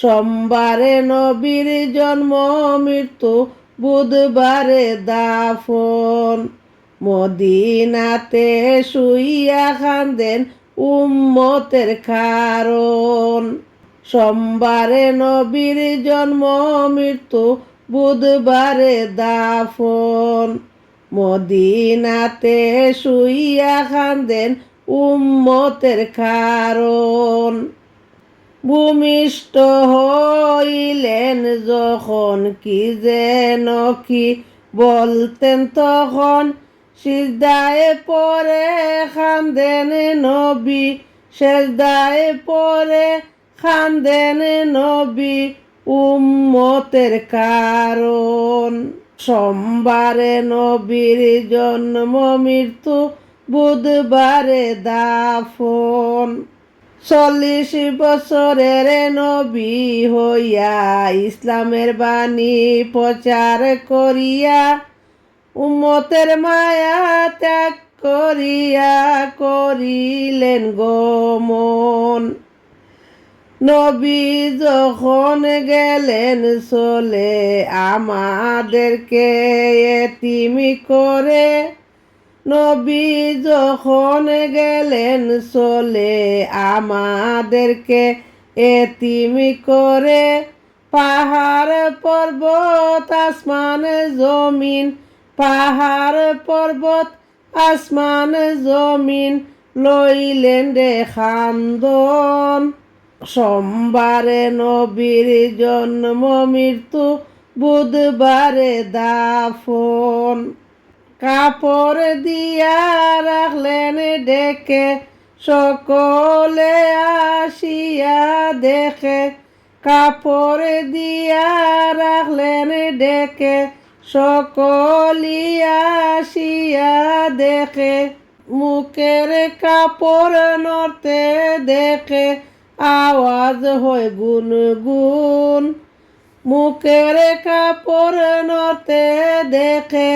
সোমবারে নবীর জন্ম মৃত্যু, বুধবারে দাফন। মদিনাতে শুইয়া কান্দেন উম্মতের কারণ। সোমবারে নবীর জন্ম মৃত্যু, বুধবারে দাফন। মদিনাতে শুইয়া কান্দেন উম্মতের কারণ। ভূমিষ্ঠ হইলেন যখন, কি যেন কি বলতেন তখন, সিজদায়ে পড়ে কান্দেন নবী, সিজদায়ে পড়ে কান্দেন নবী উম্মতের কারণ। সোমবারে নবীর জন্ম মৃত্যু, বুধবারে দাফন। 40 বছরের নবী হইয়া ইসলামের বাণী প্রচার করিয়া, উম্মতের মায়া ত্যাগ করিয়া করিলেন গমন। নবী যখন গেলেন চলে, আমাদেরকে এতিম করে। নবী যখন গেলেন চলে, আমাদেরকে এতিম করে। পাহাড় পর্বত আসমান জমিন, পাহাড় পর্বত আসমান জমিন লইলেন রে খান্দন। সোমবারে নবীর জন্ম মৃত্যু, বুধবারে দাফন। কাপড় দিয়া রাখলেন ডেকে, সকলে আসিয়া দেখে। কাপড় দিয়া রাখলেন ডেকে, সকলি আসিয়া দেখে। মুখের কাপড় নড়তে দেখে, আওয়াজ হয় গুনগুন। মুখের কাপড় নড়তে দেখে,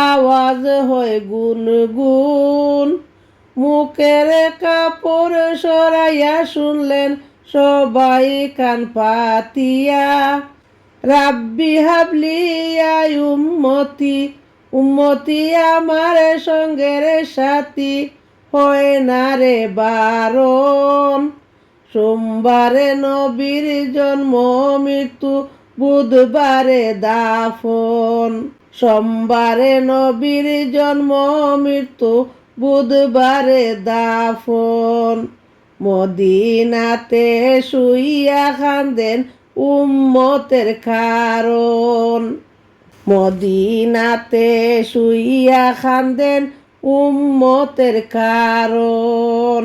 আওয়াজ হয় গুনগুন। মুখের কাপড় সরাইয়া শুনলেন সবাই কান পাতিয়া। রাব্বি হাবলি ইয়া উম্মতি, উম্মতি আমার সঙ্গের সাথী, হয় না রে বারণ। সোমবারে নবীর জন্ম মৃত্যু, বুধবারে দাফন। সোমবারে নবীর জন্ম মৃত্যু, বুধবারে দাফন। মদিনাতে শুইয়া কান্দেন উম্মতের কারণ। মদিনাতে শুইয়া কান্দেন উম্মতের কারণ।